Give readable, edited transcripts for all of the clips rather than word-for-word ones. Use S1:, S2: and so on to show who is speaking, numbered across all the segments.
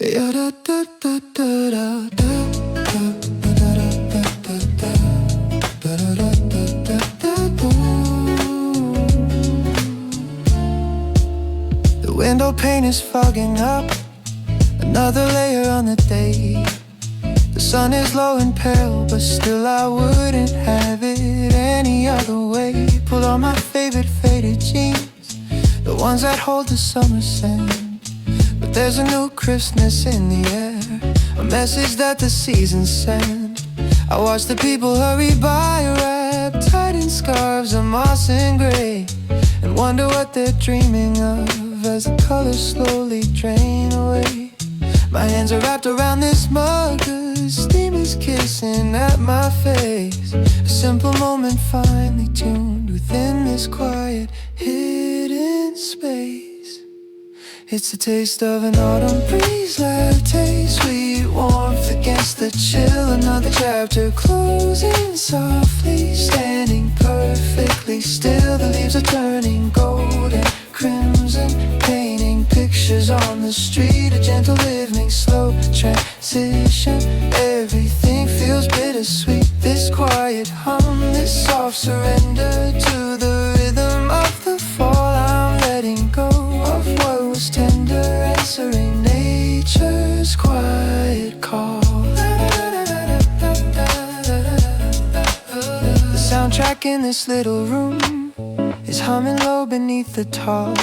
S1: The window pane is fogging up, another layer on the day. The sun is low and pale, but still I wouldn't have it any other way. Pull on my favorite faded jeans, the ones that hold the summer sand. But there's a new crispness in the air, a message that the seasons send. I watch the people hurry by, wrapped tight in scarves of moss and gray, and wonder what they're dreaming of as the colors slowly drain away. My hands are wrapped around this mug, the steam is kissing at my face. A simple moment finally tuned within this quiet, hidden space. It's the taste of an autumn breeze, latte, sweet warmth against the chill. Another chapter closing softly, standing perfectly still. The leaves are turning golden, crimson, painting pictures on the street. A gentle evening, slow transition. Everything feels bittersweet. This quiet hum, this soft surrender to the rhythm of the fall. I'm letting go of what was tender, answering nature's quiet call. The soundtrack in this little room is humming low beneath the top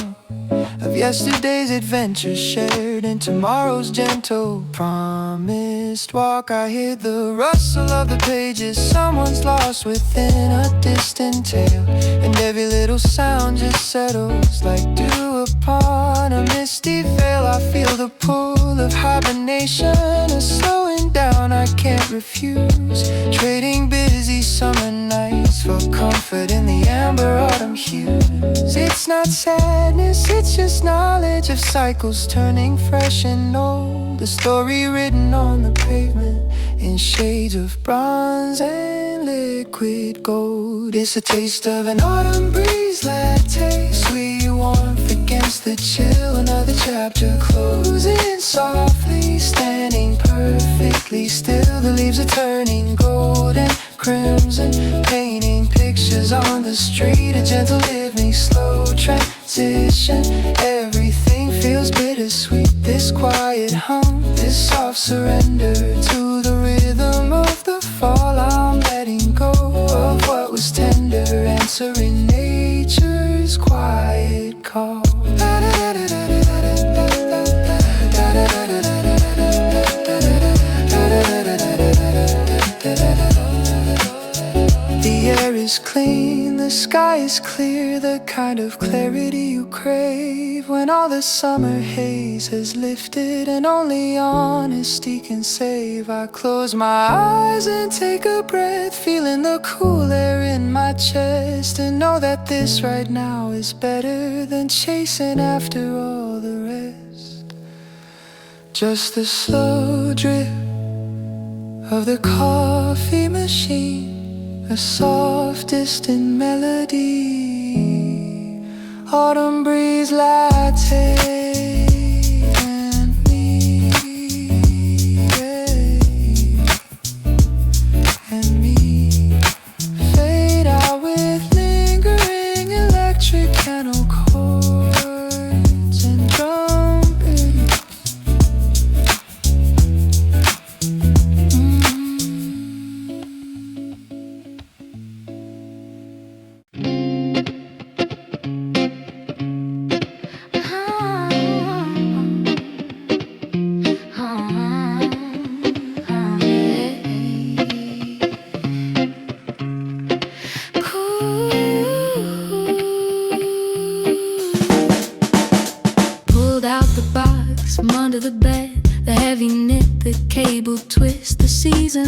S1: of yesterday's adventures shared in tomorrow's gentle promised walk. I hear the rustle of the pages, someone's lost within a distant tale, and every little sound just settles like dew upon a misty veil. I feel the pull of hibernation, a slowing down I can't refuse, trading busy summer nights for comfort in the amber autumn hues. It's not sadness, it's just knowledge of cycles turning fresh and old. The story written on the pavement in shades of bronze and liquid gold. It's a taste of an autumn breeze, latte, sweet warmth against the chill. Another chapter closing softly, standing perfectly still. The leaves are turning golden, crimson, painting pictures on the street. A gentle evening, slow transition. Everything feels bittersweet. This quiet hum, this soft surrender to the rhythm of the fall. I'm letting go of what was tender, answering nature's quiet call. The air is clean, the sky is clear, the kind of clarity you crave when all the summer haze has lifted and only honesty can save. I close my eyes and take a breath, feeling the cool air in my chest, and know that this right now is better than chasing after all the rest. Just the slow drip of the coffee machine, a soft distant melody, autumn breeze, latte, and me, and me, fade out with lingering electric piano chords and trumpet.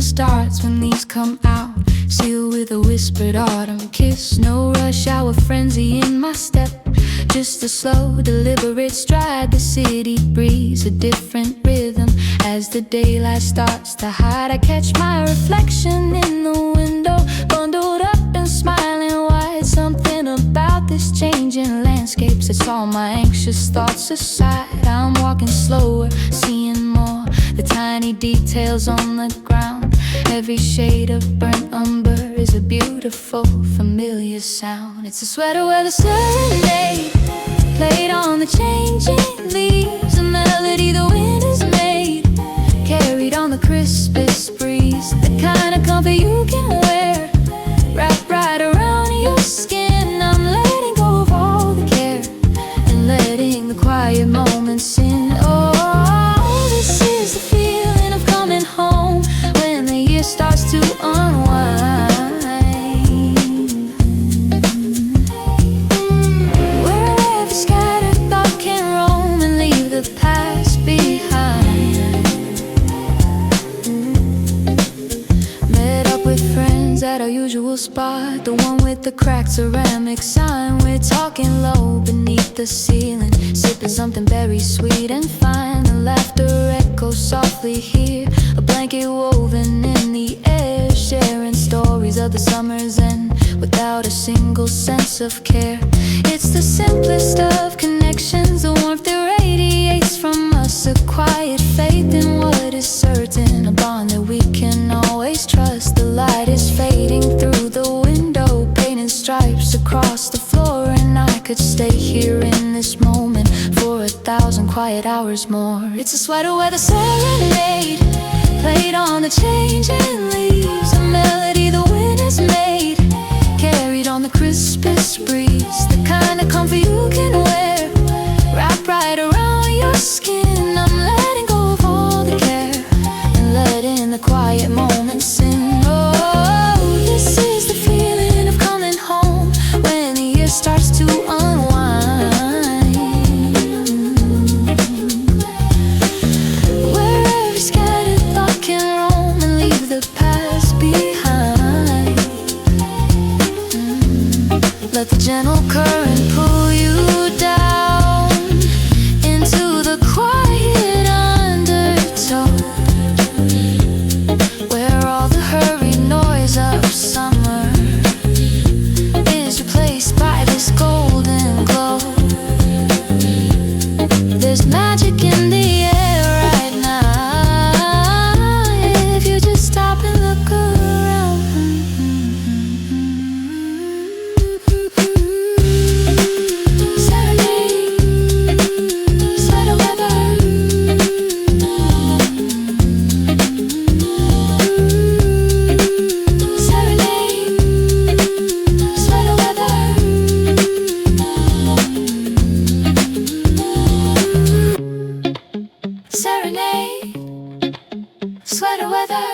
S1: Starts when these come out, sealed with a whispered autumn kiss. No rush hour frenzy in my step, just a slow, deliberate stride. The city breathes a different rhythm as the daylight starts to hide. I catch my reflection in the window, bundled up and smiling wide. Something about this changing landscape sets all my anxious thoughts aside. I'm walking slower, seeing more, tiny details on the ground. Every shade of burnt umber is a beautiful, familiar sound. It's a sweater weather serenade, played on the changing leaves. A melody the wind has made, carried on the crispest breeze. The kind of comfort you can wear, wrapped right around your skin. I'm letting go of all the care and letting the quiet moments in. Oh, this is the feeling of coming home when the year starts to unwind. Where every scattered thought can roam and leave the past behind. Met up with friends at our usual spot, the one with the cracked ceramic sign. We're talking low beneath the ceiling, sipping something very sweet and fine. The laughter echoes softly here, a blanket woven in the air, sharing stories of the summer's end without a single sense of care. It's the simplest of connections, the warmth that radiates from us, a quiet faith in what is certain, a bond that we can always trust. The light is fading through the window, painting stripes across the floor, and I could stay here in this moment for 1,000 quiet hours more. It's a sweater weather serenade, played on the changing leaves. A melody the wind has made, carried on the crispest breeze. The kind of comfort you can wear, wrapped right around your skin. I'm letting go of all the care and letting the quiet moments in. Oh, this is the feeling of coming home when the year starts to unwind. Where every scattered thought can roam and leave the past behind. Let the gentle current pull you down into the quiet undertow, where all the hurried noise of summer is replaced by this golden glow. There's magic in the air right now, if you just stop and look around. Serenade, sweater weather. Serenade, sweater weather. Serenade, sweater weather.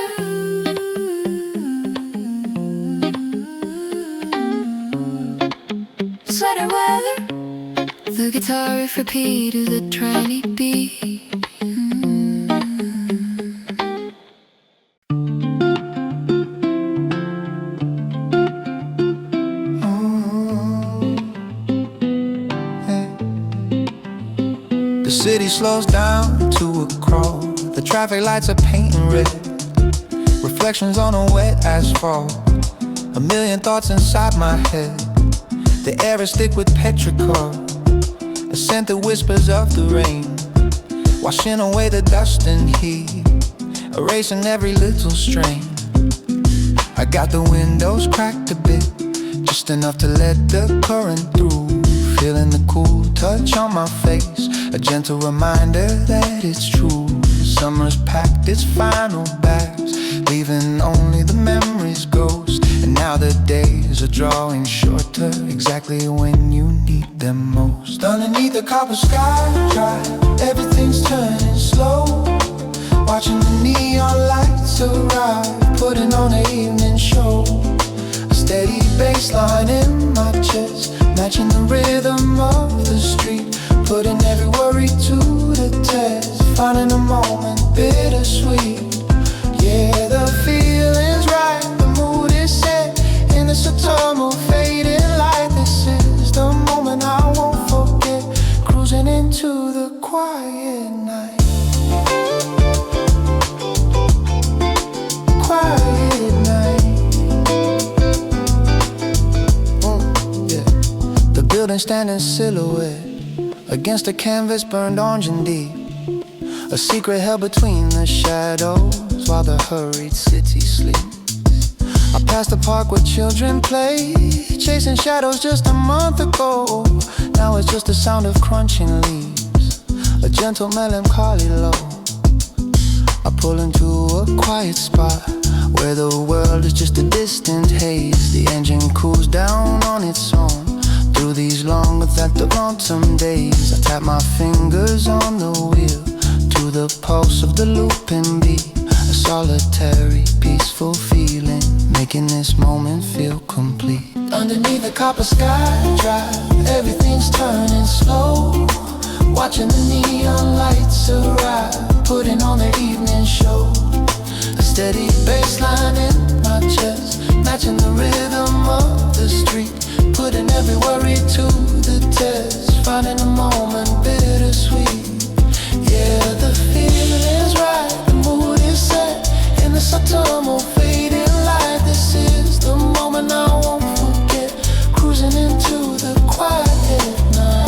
S1: Sweater weather. The guitar riff repeat to the tiny beat.
S2: The city slows down to a crawl. The traffic lights are painting red, reflections on a wet asphalt. A million thoughts inside my head. The air is thick with petrichor, a scent that whispers of the rain, washing away the dust and heat, erasing every little strain. I got the windows cracked a bit, just enough to let the current through. Feeling the cool touch on my face, a gentle reminder that it's true. Summer's packed its final bags, leaving only the memories ghost. And now the days are drawing shorter, exactly when you need them most. Underneath the copper sky drive, everything's turning slow. Watching the neon lights arrive, putting on an evening show. A steady bass line in my chest, matching the rhythm of the street, putting every worry to the test, finding a moment bittersweet. Yeah, the feeling's right, the mood is set, and it's a turmoil fading light. This is the moment I won't forget, cruising into the quiet night. Quiet night. Yeah. The building standing silhouette against the canvas burned orange and deep. A secret held between the shadows while the hurried city sleeps. I passed the park where children play, chasing shadows just a month ago. Now it's just the sound of crunching leaves, a gentle melancholy low. I pull into a quiet spot where the world is just a distant haze. The engine cools down on its own through these long without the lonesome days. I tap my fingers on the wheel to the pulse of the looping beat. A solitary, peaceful feeling, making this moment feel complete. Underneath the copper sky drive, everything's turning slow. Watching the neon lights arrive, putting on their evening show. A steady bassline in my chest, matching the rhythm of the street, putting every worry to the test, finding a moment bittersweet. Yeah, the feeling's right, the mood is set, in the subtle fading light. This is the moment I won't forget, cruising into the quiet night.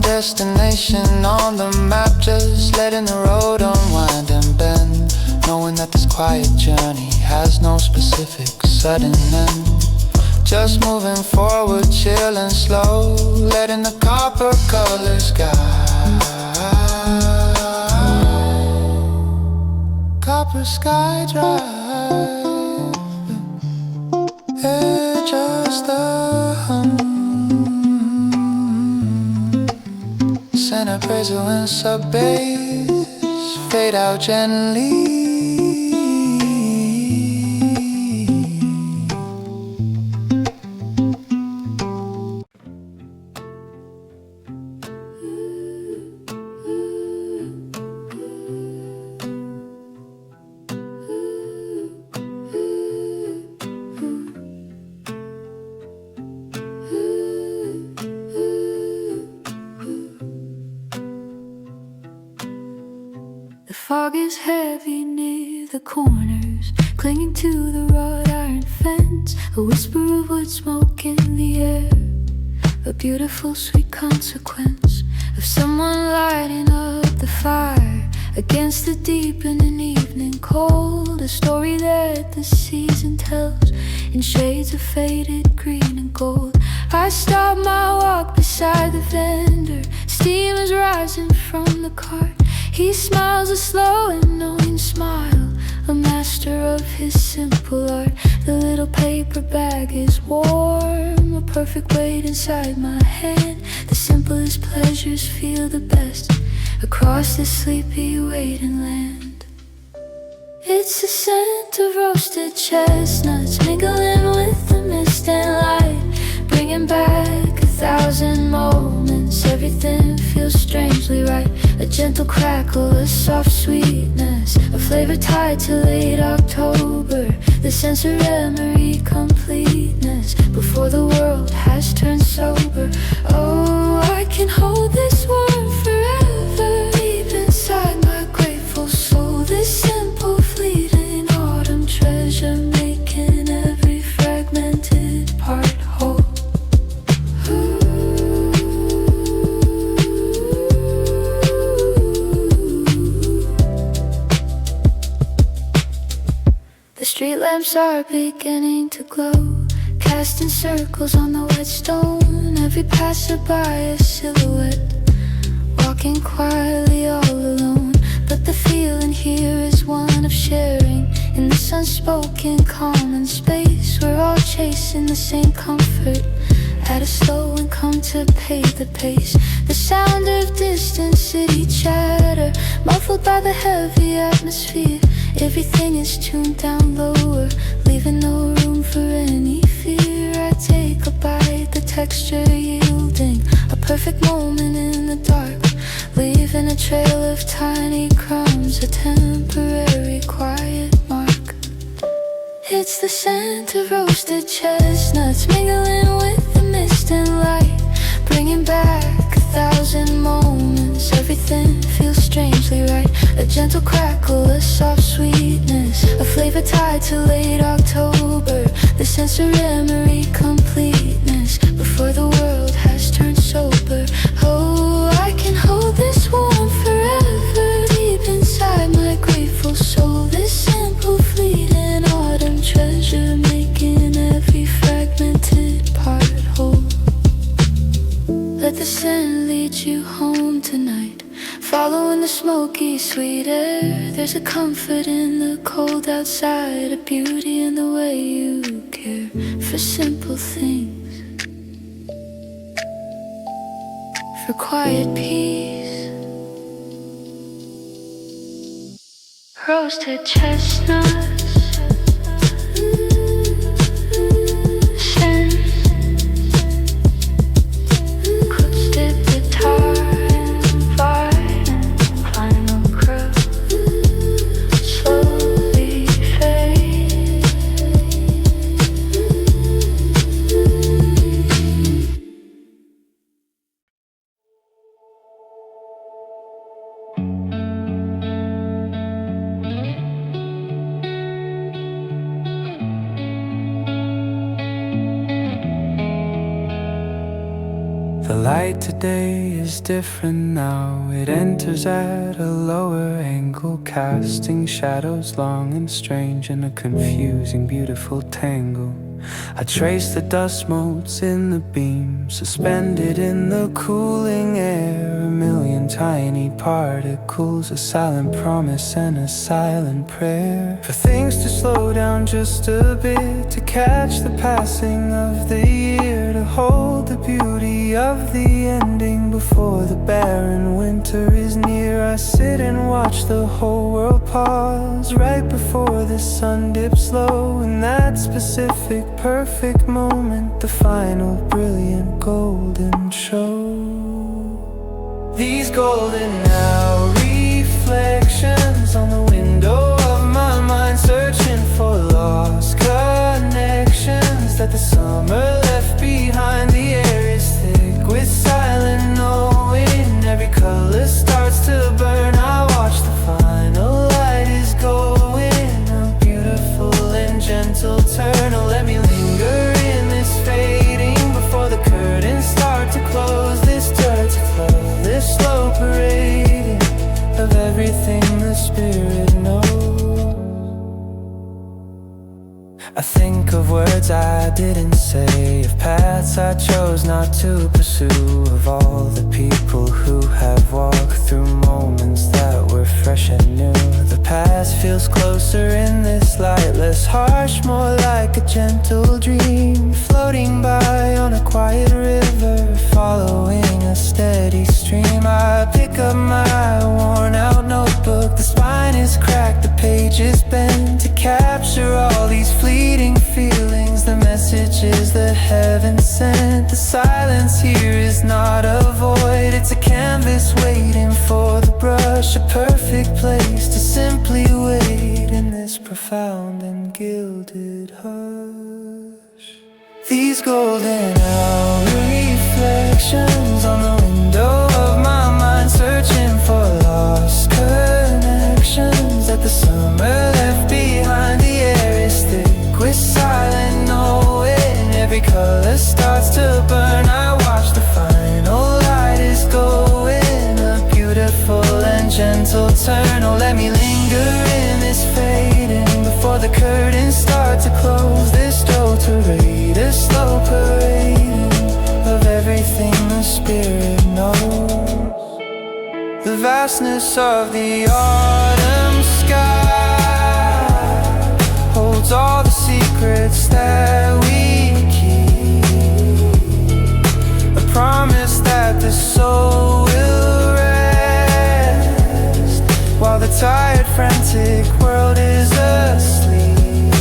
S2: Destination on the map, just letting the road unwind and bend, knowing that this quiet journey has no specific sudden end. Just moving forward, chill and slow, letting the copper colors guide. Copper sky drive, edge just the hum. Center appraisal and sub bass fade out gently.
S1: The fog is heavy near the corners, clinging to the wrought iron fence. A whisper of wood smoke in the air, a beautiful sweet consequence of someone lighting up the fire against the deepening evening cold. A story that the season tells in shades of faded green and gold. I stop my walk beside the vendor, steam is rising from the cart. He smiles a slow and knowing smile, a master of his simple art. The little paper bag is warm, a perfect weight inside my hand. The simplest pleasures feel the best across this sleepy waiting land. It's the scent of roasted chestnuts mingling with the mist and light, bringing back 1,000 moments. Everything feels strangely right. A gentle crackle, a soft sweetness, a flavor tied to late October. The sense of memory completeness before the world has turned sober. Oh, I can hold this warm forever, deep inside my grateful soul. This simple fleeting autumn treasure, making every fragmented part whole. The street lamps are beginning to glow, casting circles on the wet stone. Every passerby a silhouette, walking quietly all alone. But the feeling here is one of sharing in this unspoken common space. We're all chasing the same comfort at a slow and come to pay the pace. The sound of distant city chatter, muffled by the heavy atmosphere. Everything is tuned down lower, leaving no room for any fear. I take a bite, the texture yielding a perfect moment in the dark, leaving a trail of tiny crumbs, a temporary quiet mark. It's the scent of roasted chestnuts mingling with the mist and light, bringing back 1,000 moments. Everything feels feels strangely right. A gentle crackle, a soft sweetness, a flavor tied to late October. The sense of memory, completeness, before the world has turned sober. Oh, I can hold this warmth forever, deep inside my grateful soul. This simple fleeting autumn treasure, making every fragmented part whole. Let the scent lead you home tonight, following the smoky sweet air. There's a comfort in the cold outside, a beauty in the way you care for simple things, for quiet peace. Roasted chestnuts,
S2: The light today is different now. It enters at a lower angle, casting shadows long and strange in a confusing, beautiful tangle. I trace the dust motes in the beam, suspended in the cooling air. A million tiny particles, a silent promise and a silent prayer. For things to slow down just a bit, to catch the passing of the year, to hold the beauty of the ending before the barren winter is near. I sit and watch the whole world pause right before the sun dips low. In that specific perfect moment, the final brilliant golden show. These golden hour reflections on the window of my mind, searching for lost connections that the summer left behind. The air is thick with silent knowing, every color starts to burn. I watch the final light is going, a beautiful and gentle turn. Oh, let me linger in this fading before the curtains start to close. This dirty flow, this slow parading of everything the spirit knows. I think of words I didn't say, of paths I chose not to pursue, of all the people who have walked through moments that were fresh and new. The past feels closer in this light, less harsh, more like a gentle dream, floating by on a quiet river, following a steady stream. I pick up my worn out notebook, the spine is cracked, the page is bent, to capture all these fleeting feelings, the messages that heaven sent. The silence here is not a void, it's a canvas waiting for the brush, a perfect place to simply wait in this profound and gilded hush. These golden hour reflections on the window of my mind, searching for lost connections that the summer left behind. The air is thick with silent knowing, every color starts to burn. I watch the final light is going, a beautiful and gentle turn. Oh, let me linger in this fading before the curtains start to close. This doterate, a slow parading of everything the spirit knows. The vastness of the autumn sky holds all the secrets that we keep, a promise that the soul will rest while the tired, frantic world is asleep.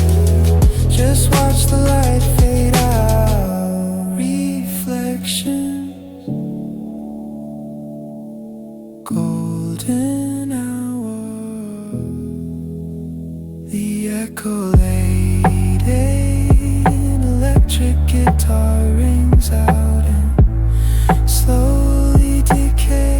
S2: Just watch the light fade out, reflection, golden hour, the echo laden, electric guitar rings out and slowly decays.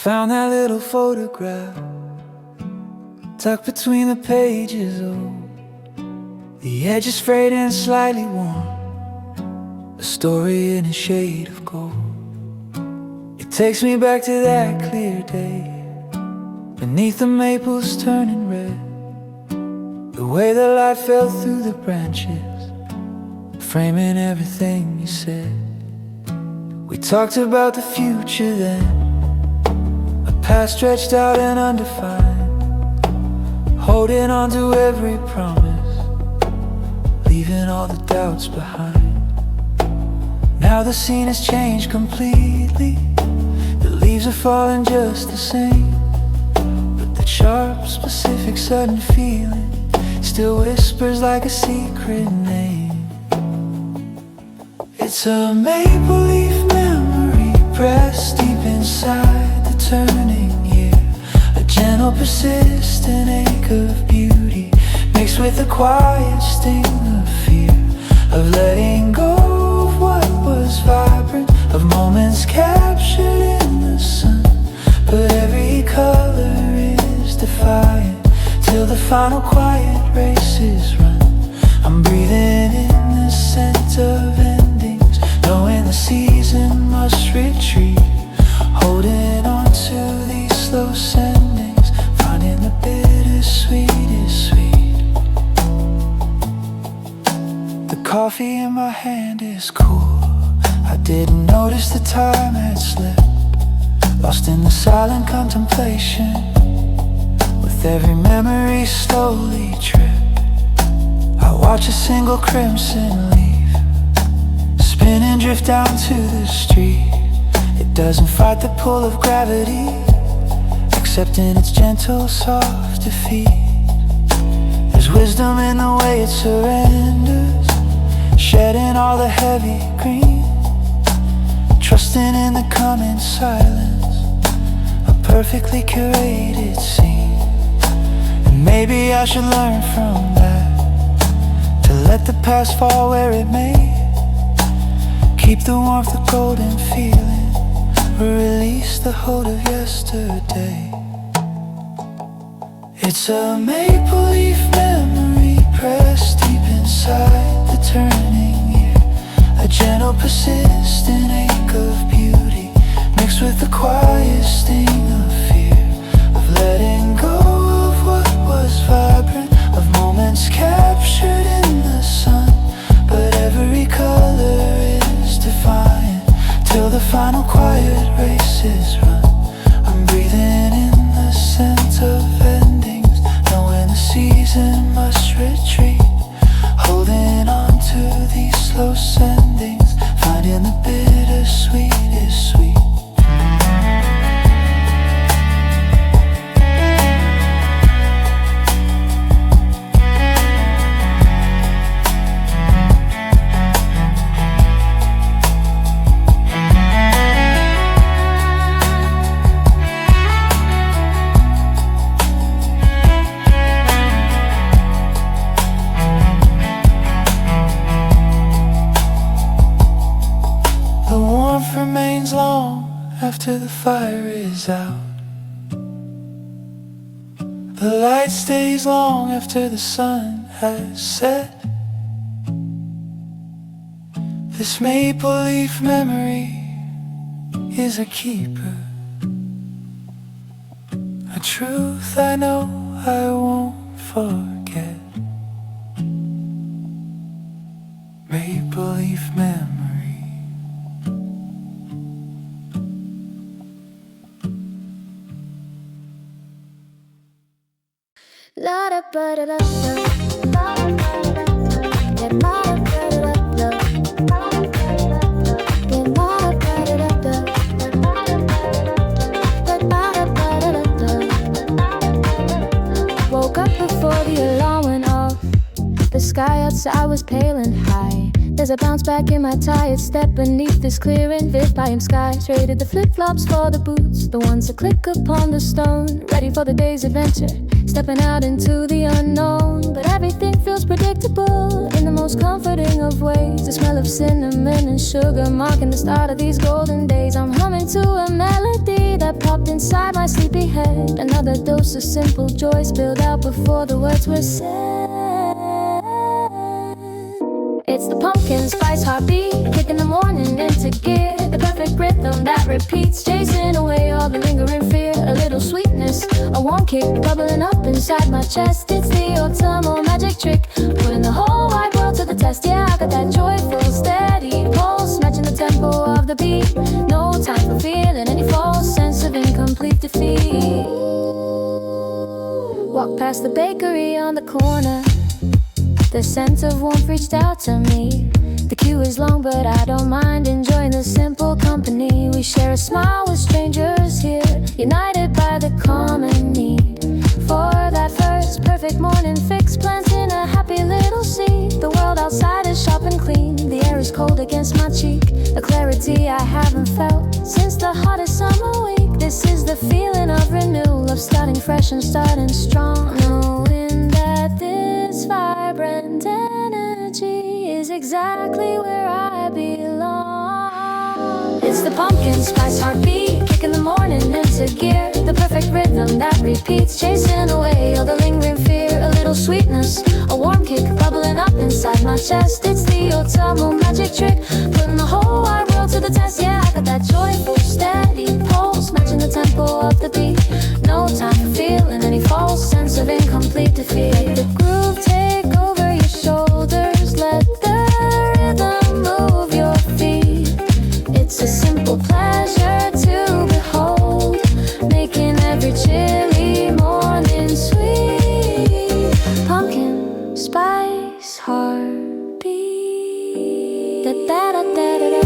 S1: found that little photograph tucked between the pages. Oh, the edge is frayed and slightly worn, a story in a shade of gold. It takes me back to that clear day, beneath the maples turning red, the way the light fell through the branches, framing everything you said. We talked about the future then, a past stretched out and undefined, holding on to every promise, leaving all the doubts behind. Now the scene has changed completely, the leaves are falling just the same, but the sharp, specific, sudden feeling still whispers like a secret name. It's a maple leaf memory pressed deep inside the turning year, a gentle, persistent ache of beauty mixed with a quiet sting of fear, of letting go of what was vibrant, of moments captured in the sun. But every color is defiant till the final quiet race is run. I'm breathing in the scent of endings, knowing the season must retreat, holding on to these slow sendings, finding the bittersweet is sweet. The coffee in my hand is cool, I didn't notice the time had slipped, lost in the silent contemplation, with every memory slowly trip. I watch a single crimson leaf spin and drift down to the street. It doesn't fight the pull of gravity, accepting its gentle, soft defeat. There's wisdom in the way it surrenders, shedding all the heavy green, trusting in the coming silence, a perfectly curated scene. And maybe I should learn from that, to let the past fall where it may, keep the warmth of golden feeling, or release the hold of yesterday. It's a maple leaf memory pressed deep inside the turning year, a gentle, persistent ache of beauty mixed with the quiet sting of fear, of letting go of what was vibrant, of moments captured in the sun. But every color is defiant till the final quiet race is run. I'm breathing in the scent of endings, knowing the season must retreat, holding on to these slow sendings, finding the bittersweet is sweet. Remains long after the fire is out, the light stays long after the sun has set. This maple leaf memory is a keeper, a truth I know I won't forget. Maple leaf memory.
S3: La da ba da da da, la da ba da da da, get ma da ba da da da, get ma da ba da da da, get ma da ba da da da. Woke up before the alarm went off. The sky outside was pale and high. There's a bounce back in my tired step beneath this clear and vivid sky. Traded the flip-flops for the boots, the ones that click upon the stone. Ready for the day's adventure, stepping out into the unknown. But everything feels predictable in the most comforting of ways. The smell of cinnamon and sugar marking the start of these golden days. I'm humming to a melody that popped inside my sleepy head. Another dose of simple joy spilled out before the words were said. It's the pumpkin spice heartbeat, kicking the morning into gear. The perfect rhythm that repeats, chasing away all the lingering fear. A little sweetness, a warm kick, bubbling up inside my chest. It's the autumnal magic trick, putting the whole wide world to the test. Yeah, I got that joyful, steady pulse, matching the tempo of the beat. No time for feeling any false sense of incomplete defeat. Walk past the bakery on the corner. The scent of warmth reached out to me. The queue is long, but I don't mind enjoying the simple company. We share a smile with strangers here, united by the common need. For that first perfect morning fix, planting a happy little seed. The world outside is sharp and clean. The air is cold against my cheek, a clarity I haven't felt since the hottest summer week. This is the feeling of renewal, of starting fresh and starting strong. Knowing that this vibrant energy is exactly where I belong. It's the pumpkin spice heartbeat, kicking the morning into gear. The perfect rhythm that repeats, chasing away all the lingering fear. A little sweetness, a warm kick, bubbling up inside my chest. It's the autumnal magic trick, putting the whole wide world to the test. Yeah, I got that joyful, steady pulse, matching the tempo of the beat. No time for feeling any false sense of incomplete defeat. Let the groove take over your shoulders, let the rhythm move your feet. It's a simple pleasure to behold, making every chilly morning sweet. Pumpkin spice heartbeat. Da da da da da da.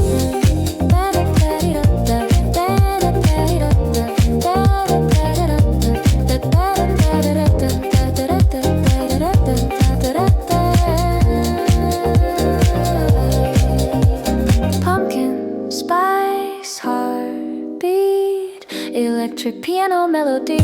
S3: Electric piano melody.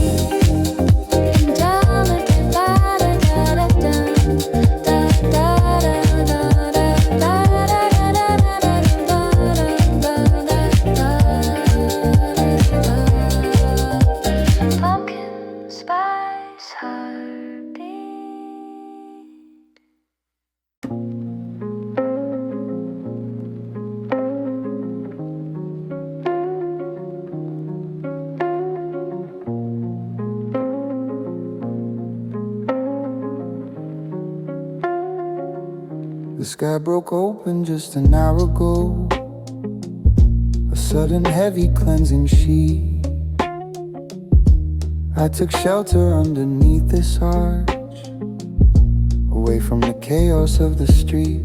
S3: Pumpkin spice heartbeat.
S2: The sky broke open just an hour ago, a sudden heavy cleansing sheet. I took shelter underneath this arch, away from the chaos of the street.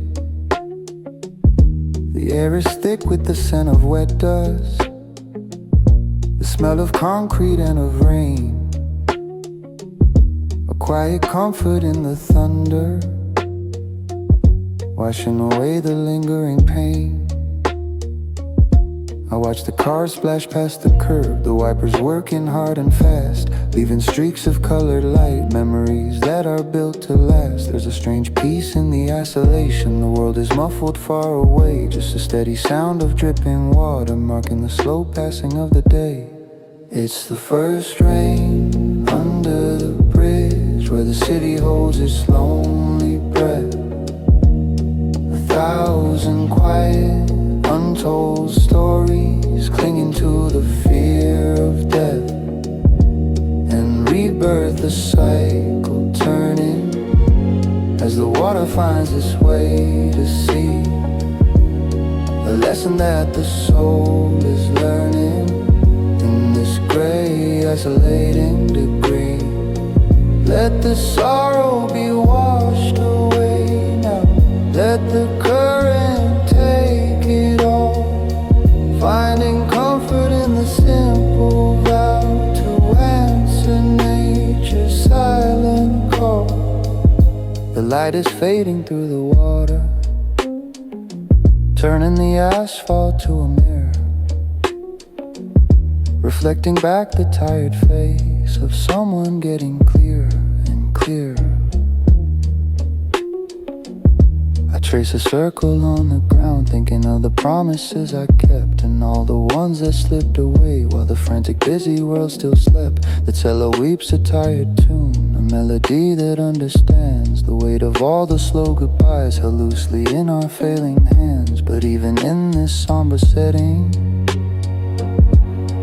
S2: The air is thick with the scent of wet dust, the smell of concrete and of rain. A quiet comfort in the thunder, washing away the lingering pain. I watch the cars splash past the curb, the wipers working hard and fast, leaving streaks of colored light, memories that are built to last. There's a strange peace in the isolation, the world is muffled far away, just a steady sound of dripping water marking the slow passing of the day. It's the first rain under the bridge, where the city holds its lonely breath. 1,000 quiet, untold stories clinging to the fear of death, and rebirth, the cycle turning as the water finds its way to sea. A lesson that the soul is learning in this gray, isolating degree. Let the sorrow be washed away now, let the current take it all, finding comfort in the simple vow to answer nature's silent call. The light is fading through the water, turning the asphalt to a mirror, reflecting back the tired face of someone getting clearer and clearer. I
S1: Trace a circle on the ground, thinking of the promises I kept and all the ones that slipped away while the frantic busy world still slept. The cello weeps a tired tune, a melody that understands the weight of all the slow goodbyes held loosely in our failing hands. But even in this somber setting,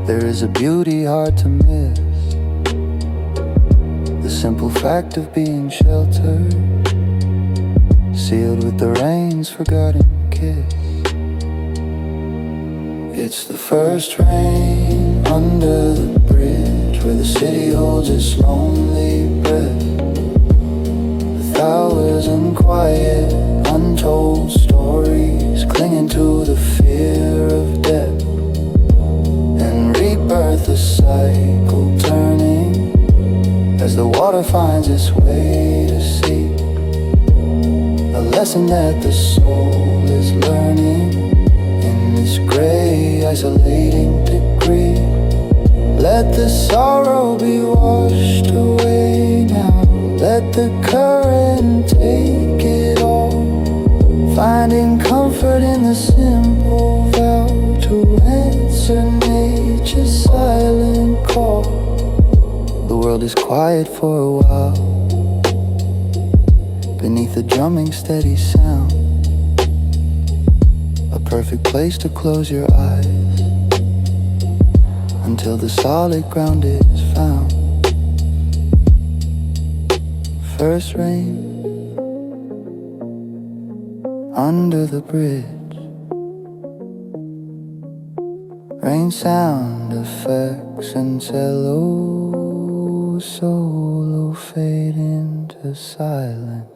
S1: there is a beauty hard to miss, the simple fact of being sheltered, sealed with the rain's forgotten kiss. It's the first rain under the bridge where the city holds its lonely breath, with hours and quiet, untold stories clinging to the fear of death, and rebirth, a cycle turning as the water finds its way to sea. A lesson that the soul is learning in this gray, isolating degree. Let the sorrow be washed away now. Let the current take it all, finding comfort in the simple vow to answer nature's silent call. The world is quiet for a while, beneath the drumming steady sound, a perfect place to close your eyes until the solid ground is found. First rain under the bridge, rain sound effects and cello solo fade into silence.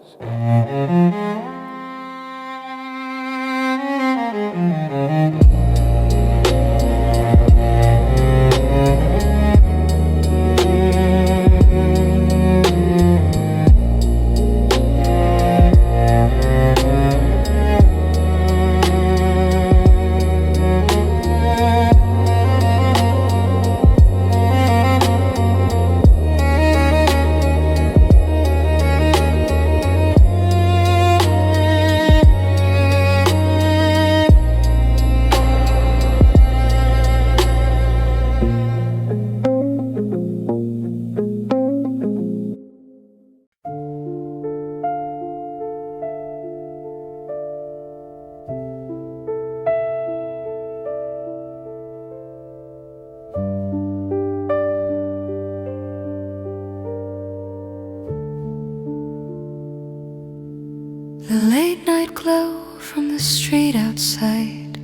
S3: The late night glow from the street outside,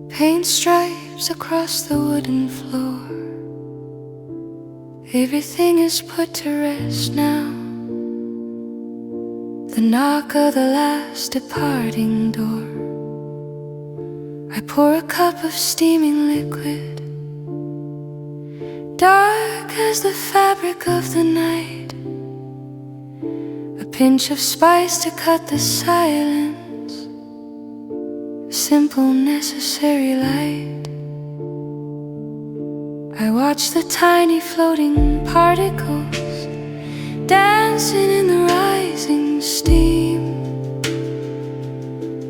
S3: paint stripes across the wooden floor. Everything is put to rest now. The knock of the last departing door. I pour a cup of steaming liquid, dark as the fabric of the night. A pinch of spice to cut the silence, simple necessary light. I watch the tiny floating particles dancing in the rising steam,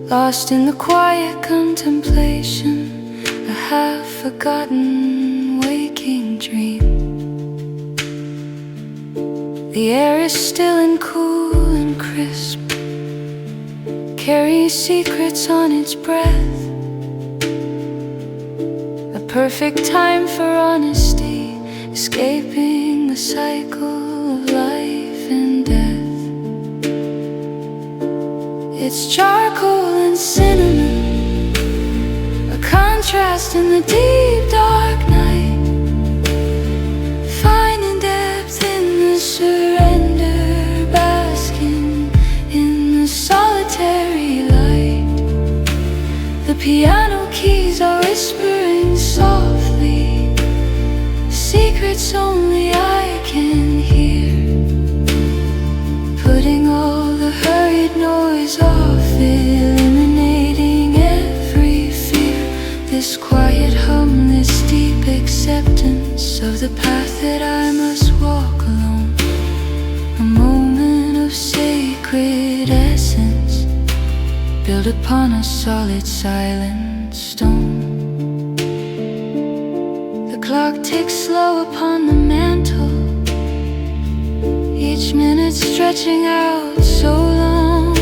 S3: lost in the quiet contemplation, a half-forgotten waking dream. The air is still and cool and crisp, carries secrets on its breath. A perfect time for honesty, escaping the cycle of life and death. It's charcoal and cinnamon, a contrast in the deep dark night, finding depth in the surrender, basking in the solitary light. The piano keys are whispering softly, secrets only I can hear, putting all the hurried noise off, eliminating every fear. This quiet hum, this deep acceptance of the path that I must walk alone. A moment of sacred essence, built upon a solid silent stone. The clock ticks slow upon the mantle, each minute stretching out so long.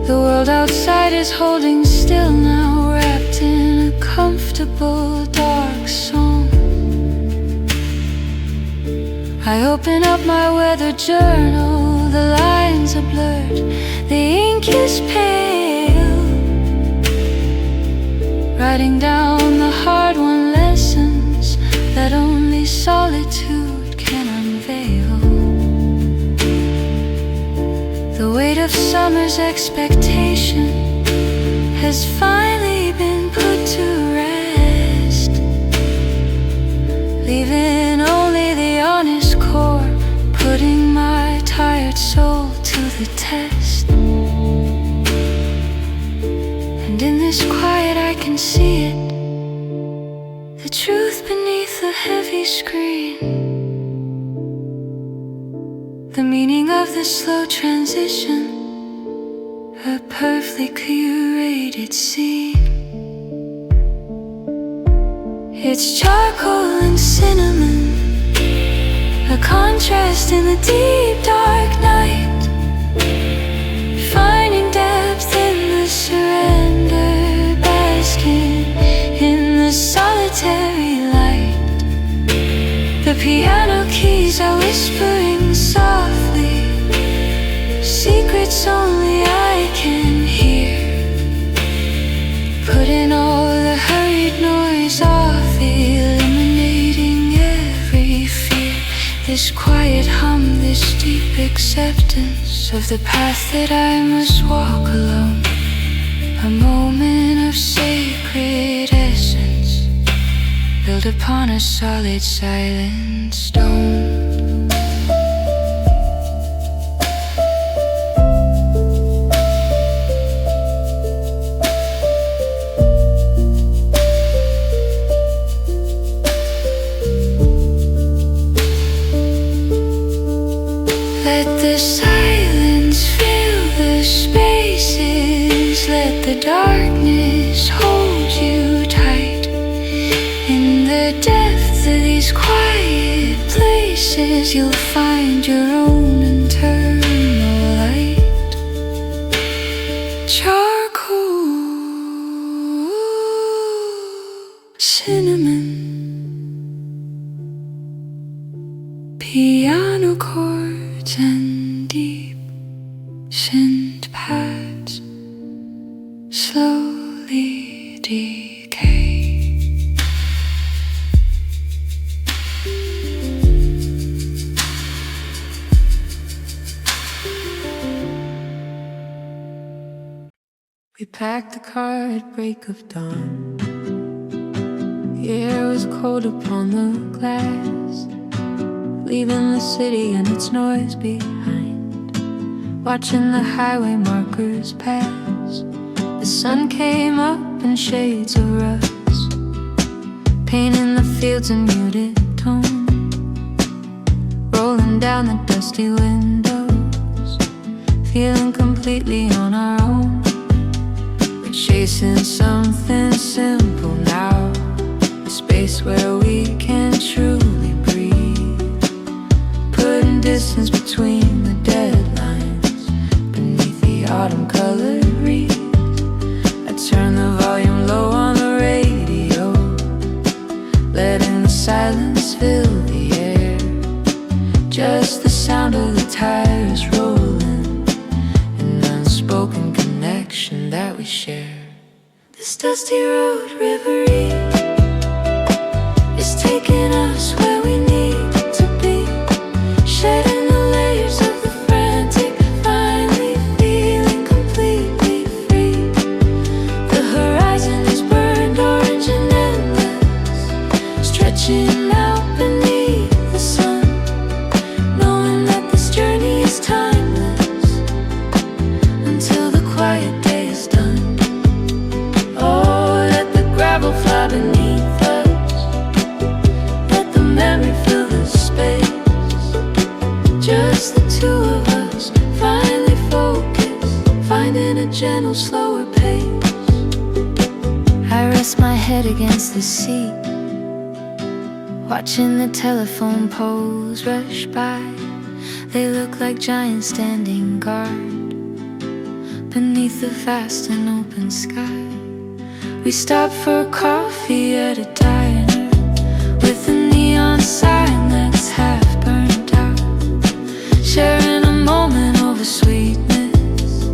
S3: The world outside is holding still now, wrapped in a comfortable dark song. I open up my weather journal, the lines are blurred, the ink is pale, writing down the hard-won lessons that only solitude can unveil. The weight of summer's expectation has finally been put to rest, leaving only the honest core, putting my tired soul to the test. And in this quiet I can see it, the truth beneath the heavy screen, the meaning of the slow transition, a perfectly curated scene. It's charcoal and cinnamon, a contrast in the deep dark night, finding depth in the surrender, basking in the solitary light. The piano keys are whispering softly, secrets only I can hear, putting all the hurried noise off, eliminating every fear. This quiet hum, this deep acceptance of the path that I must walk alone, a moment of sacred essence, built upon a solid silent stone. Let the silence fill the spaces, let the darkness hold you tight. In the depths of these quiet places, you'll find your own internal light. Charcoal, cinnamon, piano chords and deep synth pads slowly decay.
S1: We packed the car at break of dawn. The air was cold upon the glass, leaving the city and its noise behind, watching the highway markers pass. The sun came up in shades of rust, painting the fields in muted tone, rolling down the dusty windows, feeling completely on our own. We're chasing something simple now, a space where we can truly breathe, putting distance between the deadlines beneath the autumn-colored reeds. I turn the volume low on the radio, letting the silence fill the air, just the sound of the tires rolling, an unspoken connection that we share. This dusty road, Reverie, is taking us where we need to be, shedding the layers of the frantic, finally feeling completely free. The horizon is burned orange and endless, stretching out beneath the sun, knowing that this journey is timeless until the quiet day is done. Oh, let the gravel fly beneath us, let the
S3: a gentle, slower pace. I rest my head against the seat, watching the telephone poles rush by. They look like giants standing guard beneath the vast and open sky. We stop for coffee at a diner with a neon sign that's half burned out, sharing a moment over sweetness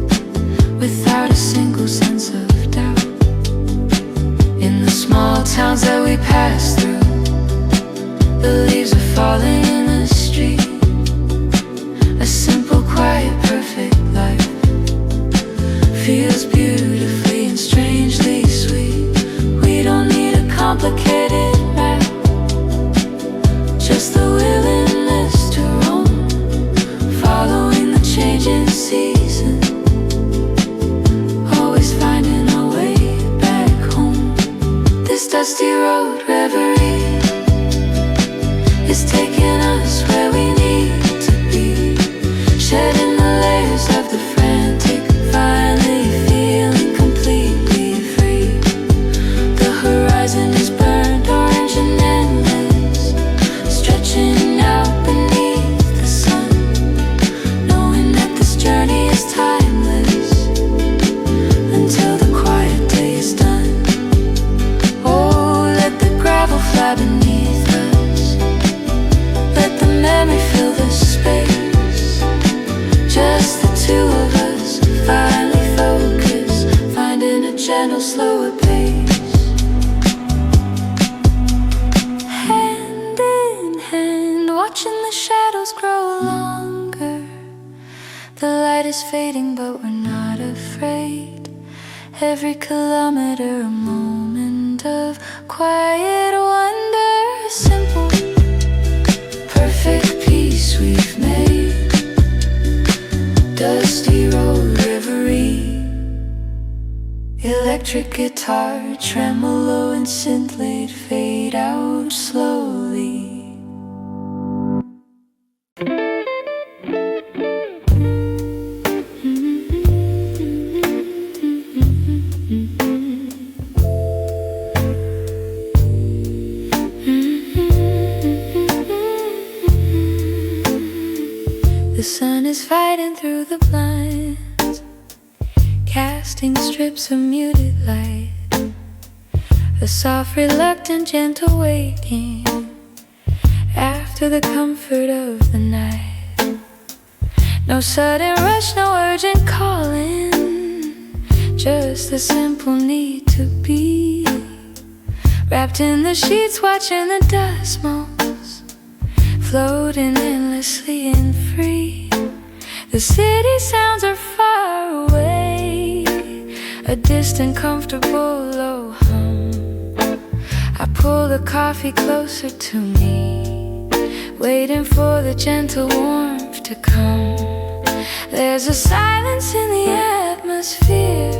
S3: without a single sense of doubt. In the small towns that we pass through, the leaves are falling in the street. A simple, quiet, perfect life feels beautifully and strangely sweet. We don't need a complicated map, just the willingness to roam, following the changing season, always finding our way back home. This dusty road, Reverie, is taking us where we need to be, shedding the layers of the frantic, finally feeling completely free. The horizon is burned orange and endless, stretching out beneath the sun, knowing that this journey is timeless until the quiet day is done. Oh, let the gravel fly beneath us, let the memory fill the space, just the two of us, finally focus, finding a gentle, slower pace. Hand in hand, watching the shadows grow longer. The light is fading, but we're not afraid. Every kilometer a moment of quiet wonder. Simple, perfect peace we've made. Dusty road, Reverie. Electric guitar, tremolo and synth-laid fade out slowly. The sun is fighting through the blinds, casting strips of muted light. A soft, reluctant, gentle waking after the comfort of the night. No sudden rush, no urgent calling, just the simple need to be wrapped in the sheets, watching the dust motes floating endlessly and free. The city sounds are far away, a distant, comfortable low hum. I pull the coffee closer to me, waiting for the gentle warmth to come. There's a silence in the atmosphere,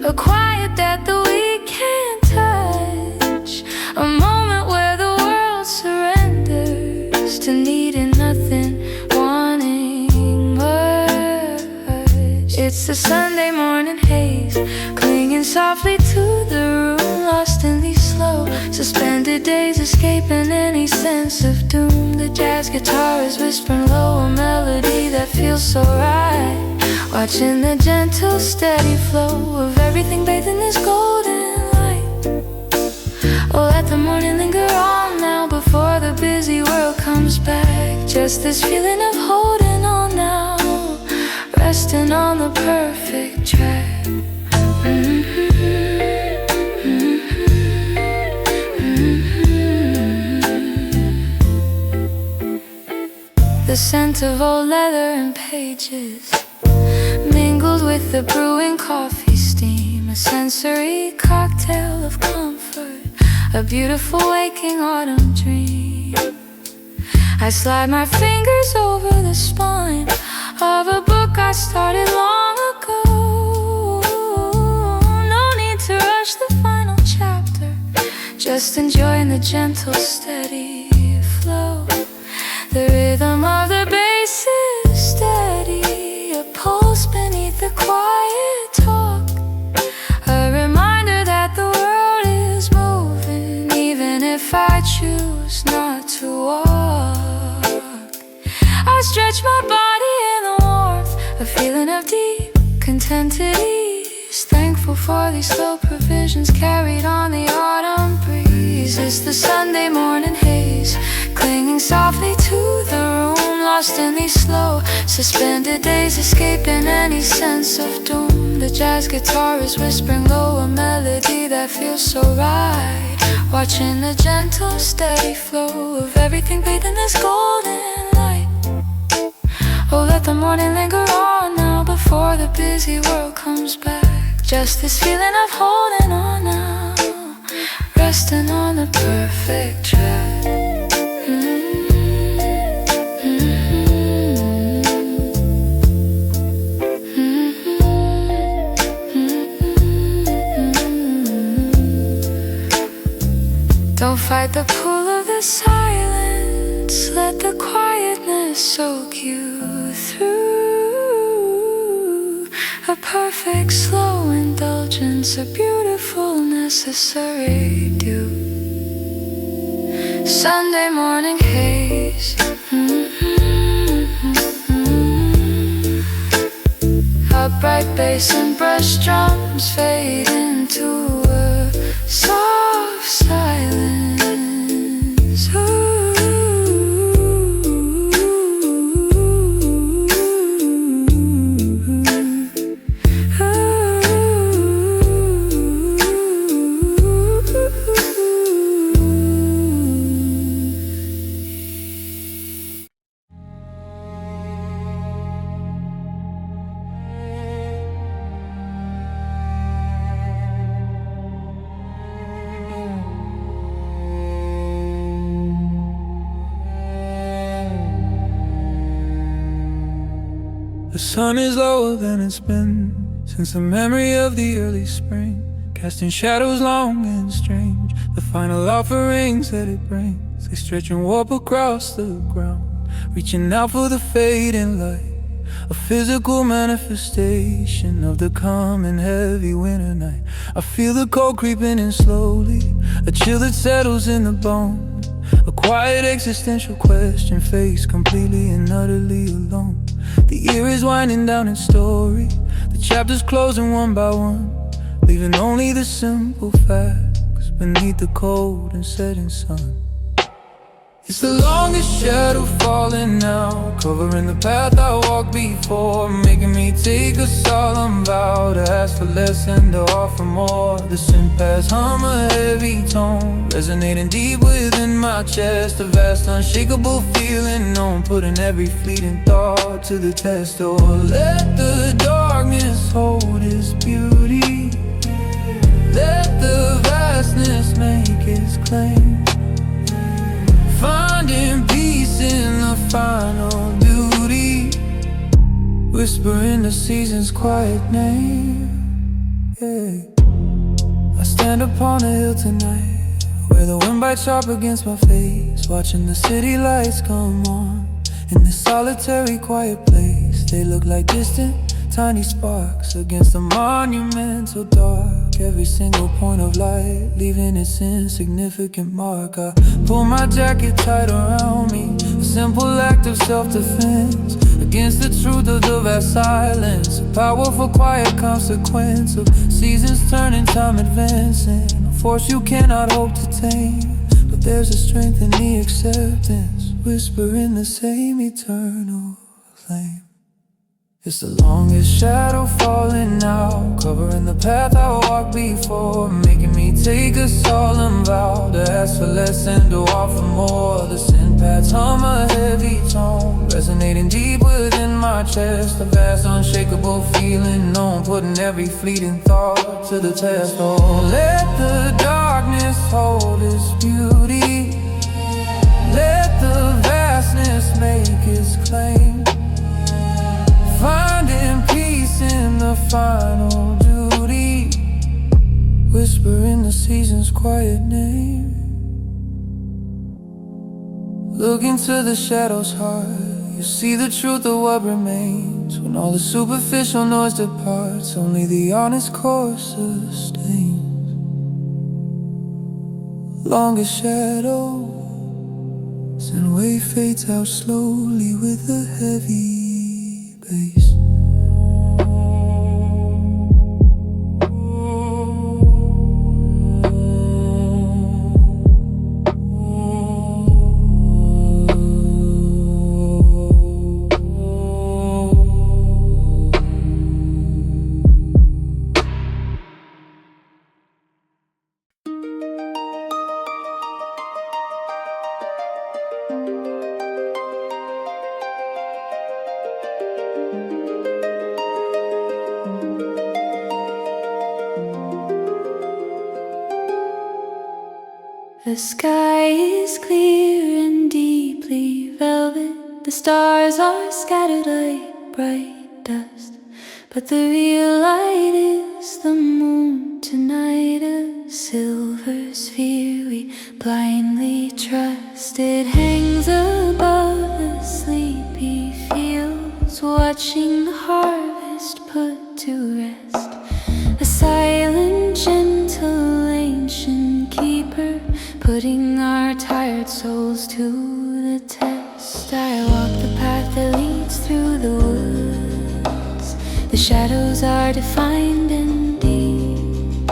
S3: a quiet that the weak can't touch, a moment where the world surrenders to needing nothing, wanting much. It's the Sunday morning haze, clinging softly to the room, lost in these slow, suspended days, escaping any sense of doom. The jazz guitar is whispering low, a melody that feels so right, watching the gentle, steady flow of everything bathed in this golden light. Oh, let the morning linger on now before the busy world comes back. Just this feeling of holding on now, resting on the perfect track. The scent of old leather and pages mingles with the brewing coffee steam, a sensory cocktail of comfort, a beautiful waking autumn dream. I slide my fingers over the spine of a book I started long ago. No need to rush the final chapter, just enjoying the gentle, steady flow. The rhythm of the bass is steady, a pulse beneath the quiet entities, thankful for these slow provisions carried on the autumn breeze. It's the Sunday morning haze, clinging softly to the room, lost in these slow, suspended days, escaping any sense of doom. The jazz guitar is whispering low, a melody that feels so right, watching the gentle, steady flow of everything bathed in this golden light. Oh, let the morning linger on now before the busy world comes back. Just this feeling of holding on now, resting on the perfect track. Don't fight the pull of the silence, let the quietness soak you through. A perfect slow indulgence, a beautiful necessary due. Sunday morning haze, upright bass and brush drums fade into a soft silence.
S2: The sun is lower than it's been since the memory of the early spring, casting shadows long and strange. The final offerings that it brings, they stretch and warp across the ground, reaching out for the fading light, a physical manifestation of the coming heavy winter night. I feel the cold creeping in slowly, a chill that settles in the bone, a quiet existential question faced completely and utterly alone. The year is winding down in story, the chapters closing one by one, leaving only the simple facts beneath the cold and setting sun. It's the longest shadow falling now, covering the path I walked before, making me take a solemn vow to ask for less and to offer more. The sympaths hum a heavy tone, resonating deep within my chest, a vast unshakable feeling known, putting every fleeting thought to the test. Oh, let the darkness hold its beauty, let the vastness make its claim, finding peace in the final beauty, whisper in the season's quiet name. Yeah. I stand upon a hill tonight, where the wind bites sharp against my face, watching the city lights come on. In this solitary quiet place, they look like distant tiny sparks against the monumental dark. Every single point of light leaving its insignificant mark. I pull my jacket tight around me, a simple act of self-defense against the truth of the vast silence, a powerful quiet consequence of seasons turning, time advancing, a force you cannot hope to tame. But there's a strength in the acceptance, whisper in the same eternal flame. It's the longest shadow falling now, covering the path I walked before, making me take a solemn vow to ask for less and to offer more. The sin paths hum a heavy tone, resonating deep within my chest, a vast unshakable feeling known, putting every fleeting thought to the test. Oh, let the darkness hold its beauty, let the vastness make its claim, finding peace in the final duty, whisper in the season's quiet name. Look into the shadow's heart, you see the truth of what remains. When all the superficial noise departs, only the honest core sustains. Longest shadows and wave fades out slowly with a heavy bass.
S3: The sky is clear and deeply velvet. The stars are scattered like bright dust, but the real light is the moon tonight, a silver sphere we blindly trust. It hangs above the sleepy fields, watching the harvest put to rest. A silent, gentle, ancient keeper, putting our tired souls to the test. I walk the path that leads through the woods. The shadows are defined and deep,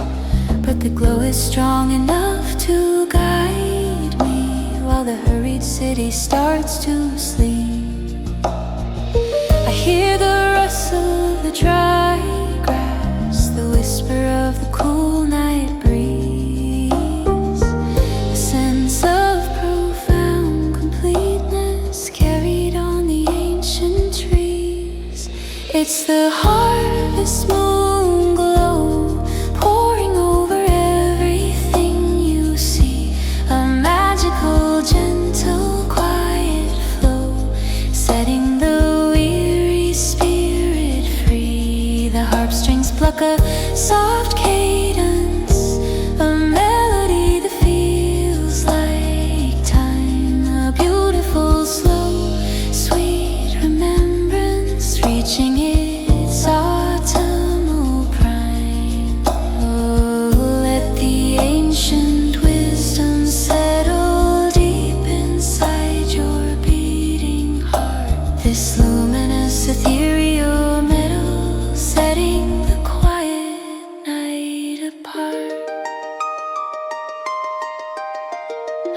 S3: but the glow is strong enough to guide me while the hurried city starts to sleep. I hear the rustle of the dry grass, the whisper of the cool night breeze, a sense of profound completeness carried on the ancient trees. It's the harvest moon glow pouring over everything you see, a magical, gentle, quiet flow, setting the weary spirit free. The harp strings pluck a soft cadence, a melody that feels like time, a beautiful, slow, sweet remembrance reaching its autumnal prime. Oh, let the ancient wisdom settle deep inside your beating heart. This luminous ethereal metal setting the quiet night apart.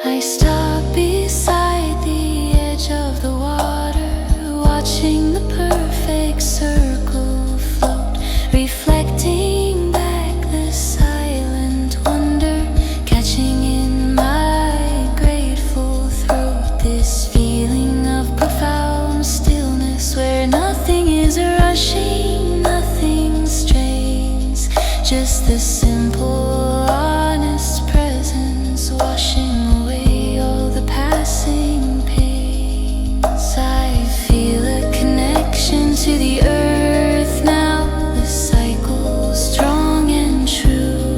S3: I stop beside the edge of the water, watching the perfect circle float, reflecting back the silent wonder, catching in my grateful throat. This feeling of profound stillness where nothing is rushing, nothing strains, just the simple, honest presence washing away all the passing pains. I feel a connection to the earth now, the cycle strong and true,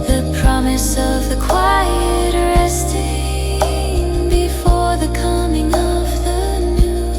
S3: the promise of the quiet resting before the coming of the new.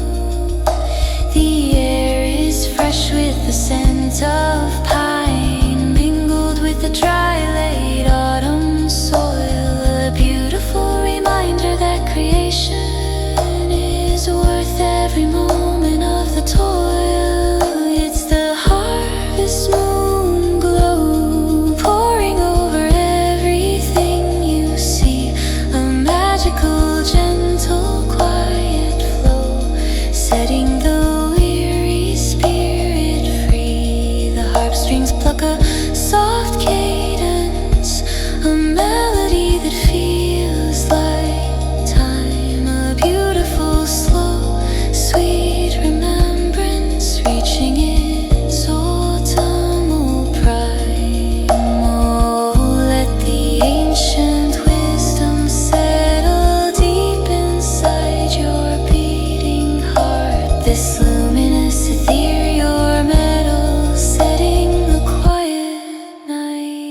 S3: The air is fresh with the scent of pine, mingled with the dry late autumn soil, a beautiful reminder that creation is worth every moment of the toil. It's the harvest moon glow pouring over everything you see, a magical, gentle, quiet flow, setting the weary spirit free. The harp strings pluck a soft cadence, a melody that feels like time, a beautiful, slow, sweet remembrance reaching its autumnal prime. Oh, let the ancient wisdom settle deep inside your beating heart. This luminous ethereal metal setting the quiet night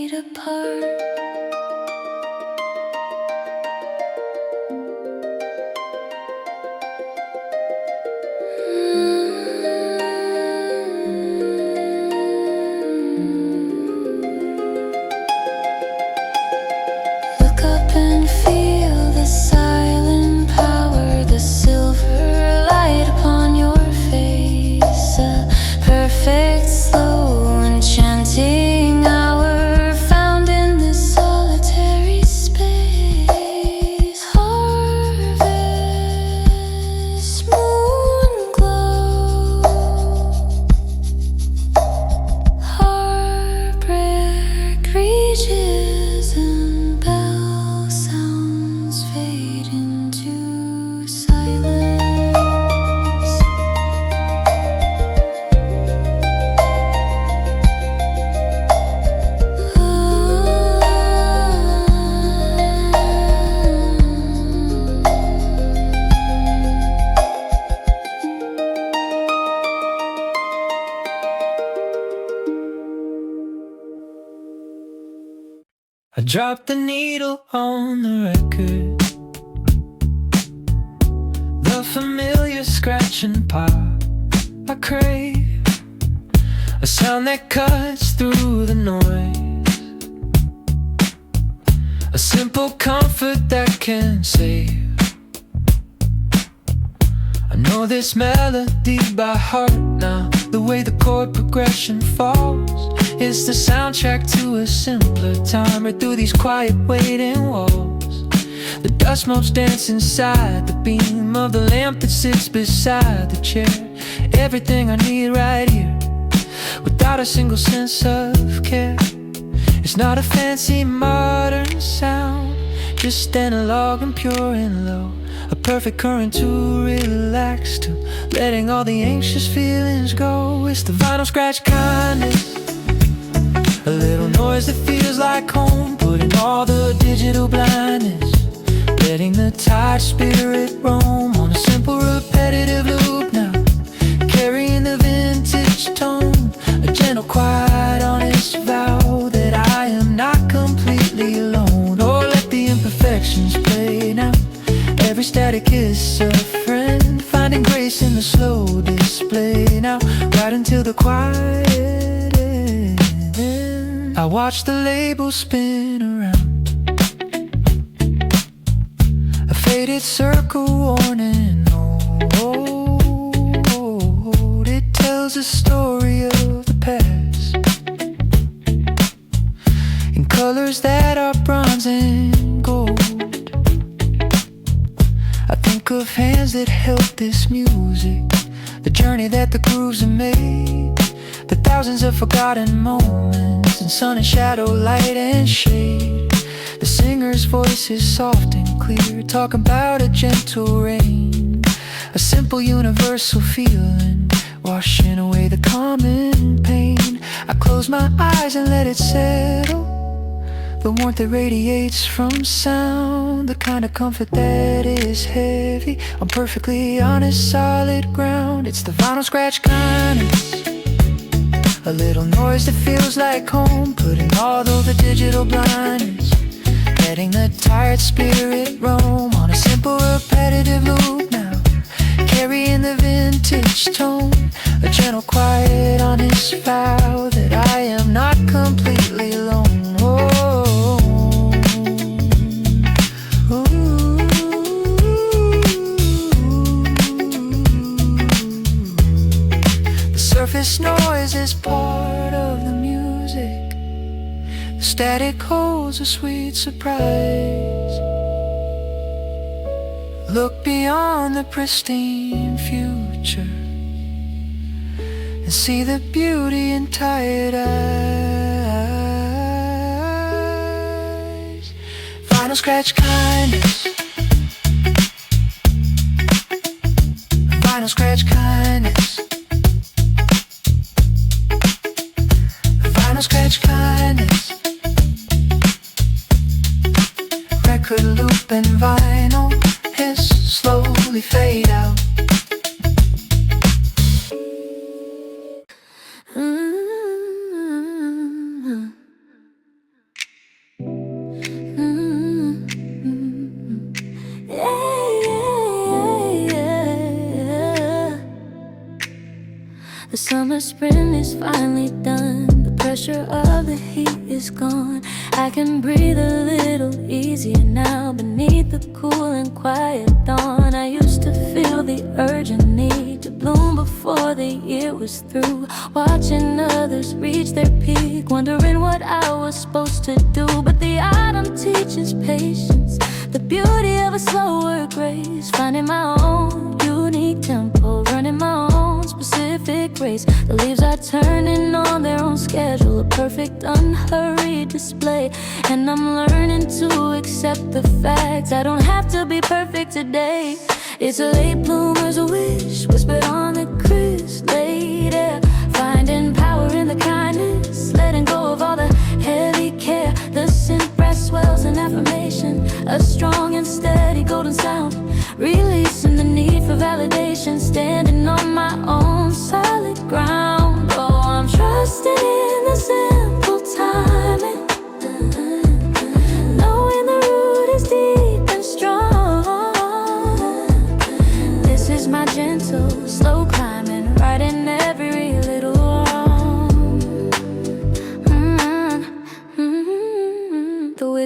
S1: I dropped the needle on the record, the familiar scratch and pop I crave, a sound that cuts through the noise, a simple comfort that can save. I know this melody by heart now. The way the chord progression falls is the soundtrack to a simpler time. Right through these quiet waiting walls, the dust motes dance inside the beam of the lamp that sits beside the chair. Everything I need right here, without a single sense of care. It's not a fancy modern sound, just analog and pure and low. A perfect current to relax to, letting all the anxious feelings go. It's the vinyl scratch kindness, a little noise that feels like home, putting all the digital blindness, letting the tired spirit roam on a simple repetitive loop now, carrying the vintage tone, a gentle quiet honest vow that I am not completely alone. Or let the imperfections play now, every static is a friend, finding grace in the slow display now, right until the quiet end. I watch the labels spin around, a faded circle warning note. It tells a story of the past in colors that are bronze and gold. I think of hands that held this music, the journey that the grooves have made, the thousands of forgotten moments in sun and shadow, light and shade. The singer's voice is soft and clear, talking about a gentle rain, a simple universal feeling, washing away the common pain. I close my eyes and let it settle, the warmth that radiates from sound, the kind of comfort that is heavy on perfectly honest solid ground. It's the vinyl scratch kindness, a little noise that feels like home, putting all the digital blindness, letting the tired spirit roam on a simple repetitive loop now, carrying the vintage tone, a gentle quiet honest vow that I am not completely alone. Surface noise is part of the music, the static holds a sweet surprise. Look beyond the pristine future and see the beauty in tired eyes. Vinyl scratch kindness, vinyl scratch kindness, scratch kindness. Record loop and vinyl hiss slowly fade out.
S3: The summer spring is finally done, the pressure of the heat is gone. I can breathe a little easier now beneath the cool and quiet dawn. I used to feel the urgent need to bloom before the year was through, watching others reach their peak, wondering what I was supposed to do. But the autumn teaches patience, the beauty of a slower grace, finding my own unique tempo, running my own specific race. The leaves are turning on their own schedule, a perfect unhurried display. And I'm learning to accept the facts, I don't have to be perfect today. It's a late bloomer's wish, whispered on the crisp late air, finding power in the kindness, letting go of all the heavy care. The scent breath swells an affirmation, a strong and steady golden sound, releasing the need for validation, standing on my own solid ground. Oh, I'm trusting in the simple timing,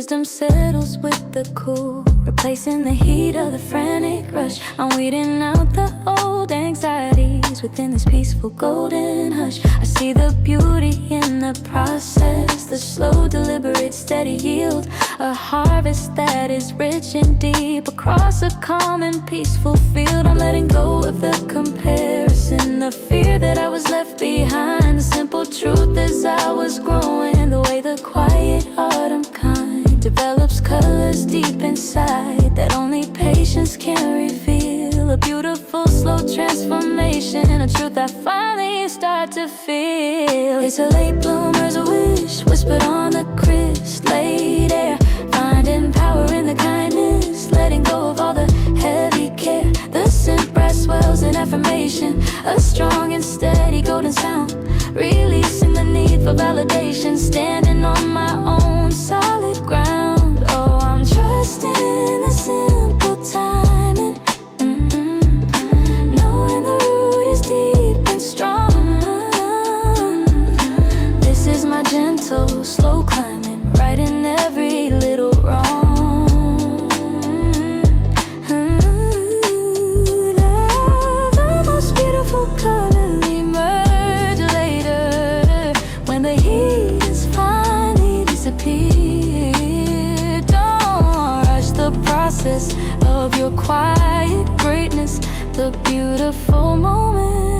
S3: wisdom settles with the cool, replacing the heat of the frantic rush. I'm weeding out the old anxieties within this peaceful golden hush. I see the beauty in the process, the slow, deliberate, steady yield. A harvest that is rich and deep across a calm and peaceful field. I'm letting go of the comparison, the fear that I was left behind. The simple truth is I was growing, the way the quiet autumn kind develops colors deep inside that only patience can reveal. A beautiful slow transformation, a truth I finally start to feel. It's a late bloomer's wish whispered on the crisp late air, finding power in the kindness, letting go of all the heavy care. The scent breath swells in affirmation, a strong and steady golden sound, releasing the need for validation, standing on my own solid ground. Oh, I'm trusting the simple timing, knowing the root is deep and strong. This is my gentle, slow climbing, right in every little wrong. The most beautiful color emerge later, when the heat is finally disappeared. Don't rush the process of your quiet greatness, the beautiful moment